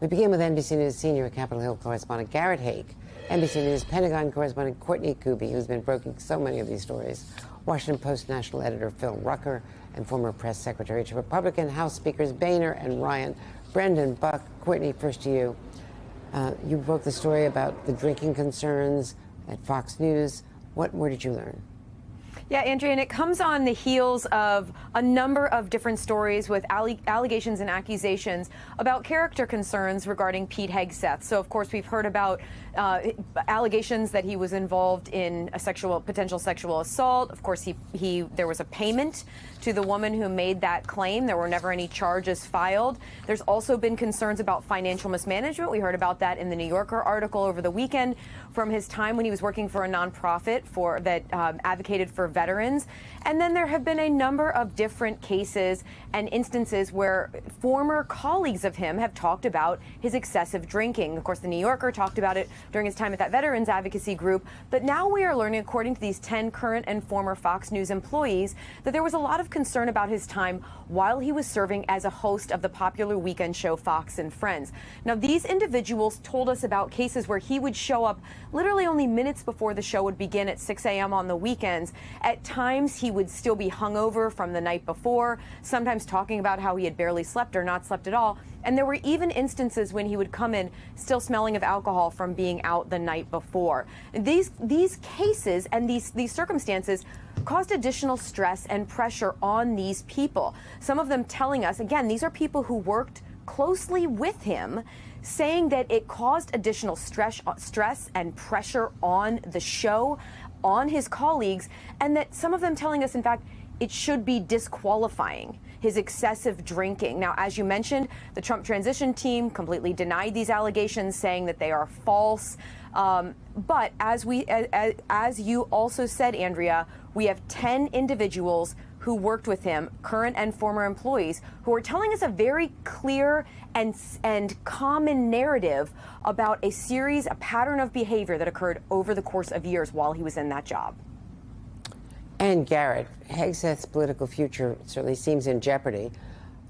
We begin with NBC News senior Capitol Hill correspondent Garrett Haake, NBC News Pentagon correspondent Courtney Kube, who's been breaking so many of these stories, Washington Post national editor Phil Rucker, and former press secretary to Republican House Speakers Boehner and Ryan. Brendan, Buck, Courtney, first to you. You broke the story about the drinking concerns at Fox News. What more did you learn? Yeah, Andrea, and it comes on the heels of a number of different stories with allegations and accusations about character concerns regarding Pete Hegseth. So, of course, we've heard about allegations that he was involved in a potential sexual assault. Of course, there was a payment to the woman who made that claim. There were never any charges filed. There's also been concerns about financial mismanagement. We heard about that in the New Yorker article over the weekend from his time when he was working for a nonprofit that advocated for veterans. And then there have been a number of different cases and instances where former colleagues of him have talked about his excessive drinking. Of course, the New Yorker talked about it during his time at that veterans advocacy group. But now we are learning, according to these 10 current and former Fox News employees, that there was a lot of concern about his time while he was serving as a host of the popular weekend show Fox and Friends. Now, these individuals told us about cases where he would show up literally only minutes before the show would begin at 6 a.m. on the weekends. At times, he would still be hungover from the night before, sometimes talking about how he had barely slept or not slept at all. And there were even instances when he would come in still smelling of alcohol from being out the night before. And these cases and these circumstances caused additional stress and pressure on these people. Some of them telling us, again, these are people who worked closely with him, saying that it caused additional stress and pressure on the show, on his colleagues, and that some of them telling us, in fact, it should be disqualifying his excessive drinking. Now, as you mentioned, the Trump transition team completely denied these allegations, saying that they are false. But as you also said, Andrea, we have 10 individuals who worked with him, current and former employees, who are telling us a very clear and common narrative about a pattern of behavior that occurred over the course of years while he was in that job. And Garrett, Hegseth's political future certainly seems in jeopardy.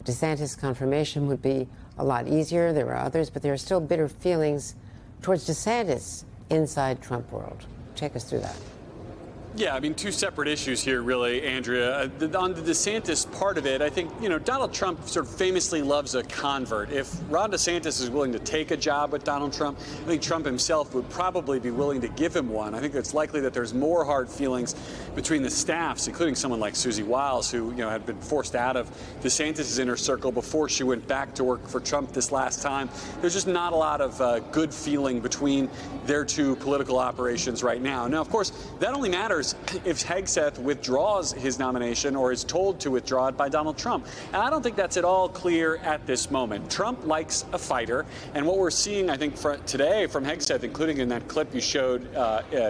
DeSantis' confirmation would be a lot easier. There are others, but there are still bitter feelings towards DeSantis inside Trump world. Take us through that. Yeah, I mean, two separate issues here, really, Andrea. On the DeSantis part of it, I think, Donald Trump sort of famously loves a convert. If Ron DeSantis is willing to take a job with Donald Trump, I think Trump himself would probably be willing to give him one. I think it's likely that there's more hard feelings between the staffs, including someone like Susie Wiles, who, had been forced out of DeSantis' inner circle before she went back to work for Trump this last time. There's just not a lot of good feeling between their two political operations right now. Now, of course, that only matters if Hegseth withdraws his nomination or is told to withdraw it by Donald Trump. And I don't think that's at all clear at this moment. Trump likes a fighter. And what we're seeing, I think, today from Hegseth, including in that clip you showed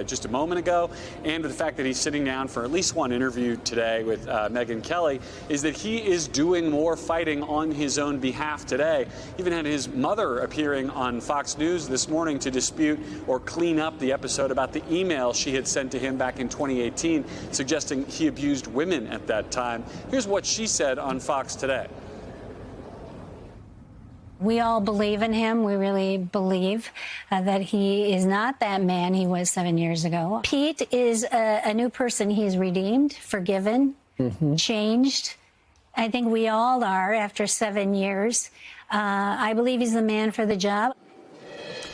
just a moment ago, and the fact that he's sitting down for at least one interview today with Megyn Kelly, is that he is doing more fighting on his own behalf today. Even had his mother appearing on Fox News this morning to dispute or clean up the episode about the email she had sent to him back in 2018, suggesting he abused women at that time. Here's what she said on Fox today. We all believe in him. We really believe that he is not that man he was 7 years ago. Pete is a new person. He's redeemed, forgiven, changed. I think we all are after 7 years. I believe he's the man for the job.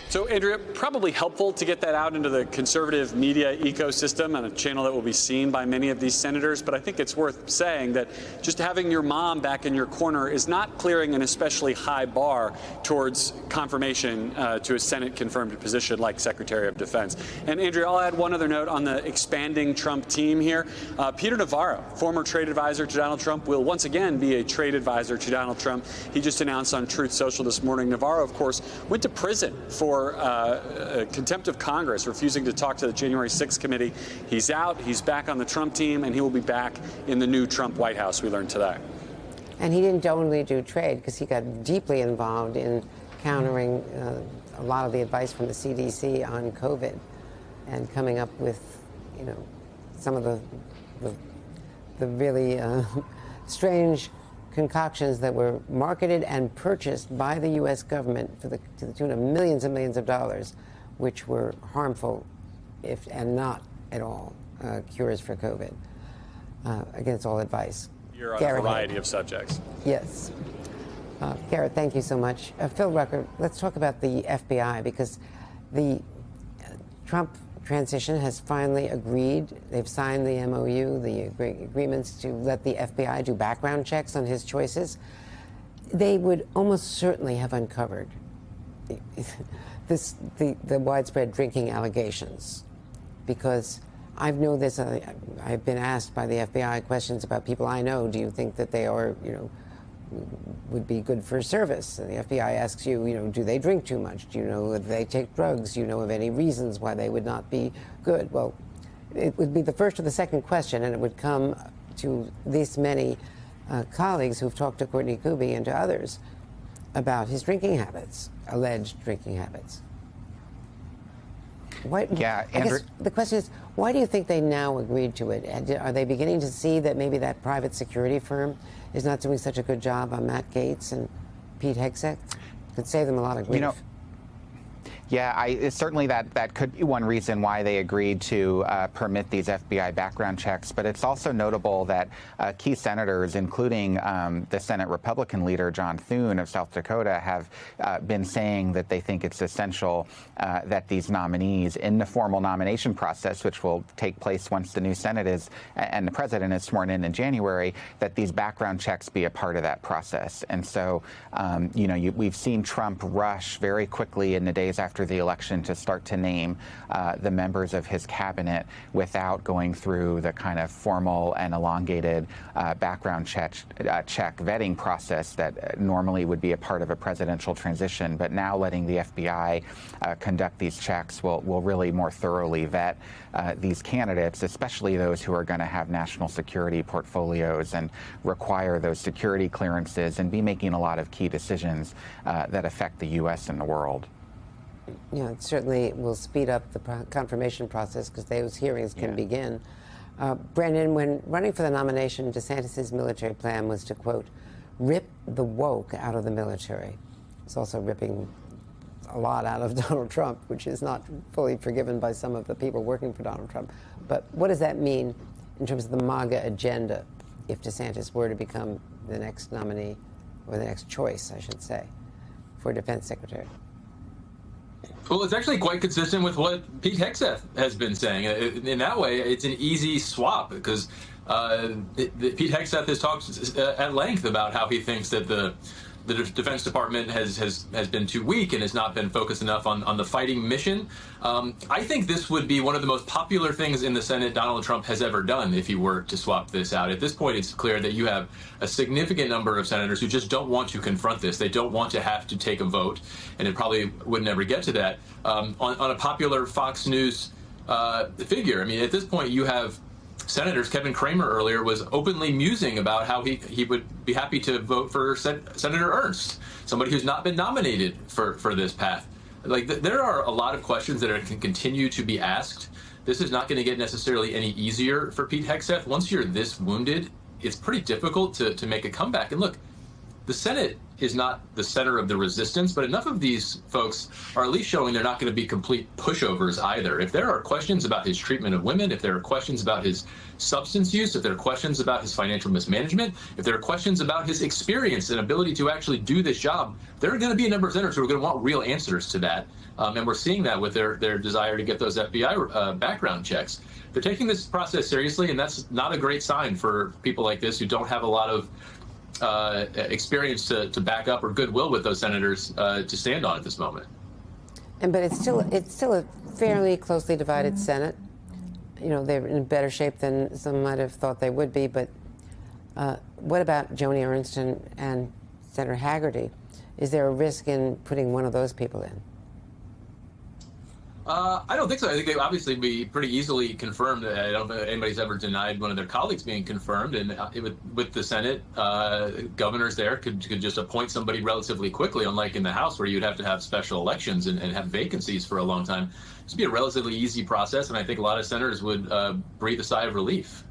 So, Andrea, probably helpful to get that out into the conservative media ecosystem and a channel that will be seen by many of these senators. But I think it's worth saying that just having your mom back in your corner is not clearing an especially high bar towards confirmation to a Senate-confirmed position like Secretary of Defense. And, Andrea, I'll add one other note on the expanding Trump team here. Peter Navarro, former trade advisor to Donald Trump, will once again be a trade advisor to Donald Trump. He just announced on Truth Social this morning. Navarro, of course, went to prison for contempt of Congress, refusing to talk to the January 6th committee. He's out. He's back on the Trump team, and he will be back in the new Trump White House, we learned today. And he didn't only do trade, because he got deeply involved in countering a lot of the advice from the CDC on COVID and coming up with, some of the really strange concoctions that were marketed and purchased by the U.S. government to the tune of millions and millions of dollars, which were harmful and not at all cures for COVID. Again, it's all advice. You're on a variety of subjects. Yes. Garrett, thank you so much. Phil Rucker, let's talk about the FBI, because the Trump transition has finally agreed. They've signed the MOU, the agreements to let the FBI do background checks on his choices. They would almost certainly have uncovered the widespread drinking allegations, because I know this. I've been asked by the FBI questions about people I know. Do you think that they are, would be good for service? And the FBI asks you, do they drink too much? Do you know if they take drugs? Do you know of any reasons why they would not be good? Well, it would be the first or the second question, and it would come to these many colleagues who've talked to Courtney Kube and to others about his drinking habits, alleged drinking habits. Yeah, I guess the question is, why do you think they now agreed to it? Are they beginning to see that maybe that private security firm is not doing such a good job on Matt Gaetz and Pete Hegseth? Could save them a lot of grief. Yeah, certainly that could be one reason why they agreed to permit these FBI background checks. But it's also notable that key senators, including the Senate Republican leader John Thune of South Dakota, have been saying that they think it's essential that these nominees in the formal nomination process, which will take place once the new Senate is and the president is sworn in January, that these background checks be a part of that process. And so, we've seen Trump rush very quickly in the days after the election to start to name the members of his cabinet without going through the kind of formal and elongated background check vetting process that normally would be a part of a presidential transition. But now letting the FBI conduct these checks will really more thoroughly vet these candidates, especially those who are going to have national security portfolios and require those security clearances and be making a lot of key decisions that affect the U.S. and the world. It certainly will speed up the confirmation process, because those hearings can begin. Brendan, when running for the nomination, DeSantis' military plan was to, quote, rip the woke out of the military. It's also ripping a lot out of Donald Trump, which is not fully forgiven by some of the people working for Donald Trump. But what does that mean in terms of the MAGA agenda if DeSantis were to become the next nominee, or the next choice, I should say, for defense secretary? Well, it's actually quite consistent with what Pete Hegseth has been saying. In that way, it's an easy swap, because Pete Hegseth has talked at length about how he thinks that the Defense Department has been too weak and has not been focused enough on the fighting mission. I think this would be one of the most popular things in the Senate Donald Trump has ever done if he were to swap this out. At this point, it's clear that you have a significant number of senators who just don't want to confront this. They don't want to have to take a vote, and it probably would never get to that. On a popular Fox News figure, I mean, at this point, you have senators. Kevin Cramer earlier was openly musing about how he would be happy to vote for Senator Ernst, somebody who's not been nominated for this path. Like, there are a lot of questions that can continue to be asked. This is not going to get necessarily any easier for Pete Hegseth. Once you're this wounded, it's pretty difficult to make a comeback. And look, the Senate is not the center of the resistance, but enough of these folks are at least showing they're not going to be complete pushovers either. If there are questions about his treatment of women, if there are questions about his substance use, if there are questions about his financial mismanagement, if there are questions about his experience and ability to actually do this job, there are going to be a number of senators who are going to want real answers to that. And we're seeing that with their desire to get those FBI background checks. They're taking this process seriously, and that's not a great sign for people like this who don't have a lot of experience to back up or goodwill with those senators to stand on at this moment. But it's still a fairly closely divided Senate. They're in better shape than some might have thought they would be. But what about Joni Ernst and Senator Hagerty? Is there a risk in putting one of those people in? I don't think so. I think they obviously be pretty easily confirmed. I don't think anybody's ever denied one of their colleagues being confirmed. And with the Senate, governors there could just appoint somebody relatively quickly, unlike in the House where you'd have to have special elections and have vacancies for a long time. This would be a relatively easy process, and I think a lot of senators would breathe a sigh of relief.